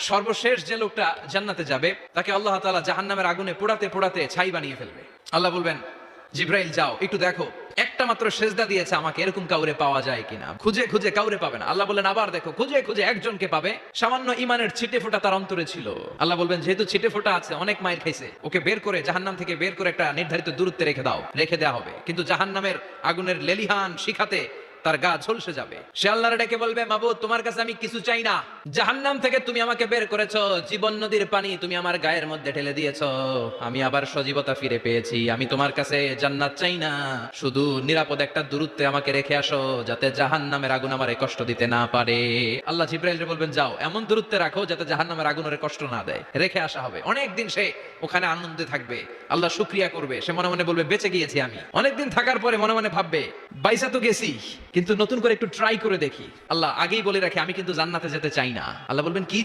সর্বশেষ যে লোকটা জান্নাতে যাবে তাকে আল্লাহ তাআলা জাহান্নামের আগুনে পোড়াতে পোড়াতে ছাই বানিয়ে ফেলবে। আল্লাহ বলবেন, জিব্রাইল যাও একটু দেখো একটা মাত্র সেজদা দিয়েছে আমাকে, এরকম কাউরে পাওয়া যায় কিনা। খুঁজে খুঁজে কাউরে পাবে না। আল্লাহ বললেন আবার দেখো, খুঁজে খুঁজে একজনকে পাবে, সামান্য ইমানের ছিটে ফোঁটা তার অন্তরে ছিল। আল্লাহ বলবেন যেহেতু ছিটে ফোঁটা আছে, অনেক মায়ের খাইছে, ওকে বের করে জাহান্নাম থেকে বের করে একটা নির্ধারিত দূরত্বে রেখে দাও, রেখে দেওয়া হবে। কিন্তু জাহান্নামের আগুনের লেলিহান শিখাতে তার গা ঝলসে যাবে। সে আল্লাহর ডেকে বলবে, মাবুদ তোমার কাছে আমি কিছু চাই না, জাহান্নাম থেকে তুমি আমাকে বের করেছো, জীবন নদীর পানি তুমি আমার গায়ের মধ্যে ঢেলে দিয়েছো, আমি আবার সজীবতা ফিরে পেয়েছি, আমি তোমার কাছে জান্নাত চাই না, শুধু নিরাপদ একটা দূরত্বে আমাকে রেখে আসো যাতে জাহান্নামের আগুন আমারে কষ্ট দিতে না পারে। আল্লাহ জিব্রাইলকে বলবেন যাও এমন দূরত্বে রাখো যাতে জাহান্নামের আগুন ওরে কষ্ট না দেয়, রেখে আসা হবে। অনেকদিন সে ওখানে আনন্দে থাকবে, আল্লাহ শুকরিয়া করবে, সে মনে মনে বলবে বেঁচে গিয়েছি আমি। অনেকদিন থাকার পরে মনে মনে ভাববে বাইসা তো গেছি, কিন্তু নতুন করে একটু ট্রাই করে দেখি। আল্লাহ আগেই বলে রাখে আমি কিন্তু জান্নাতে যেতে চাই না। আল্লাহ বলবেন কি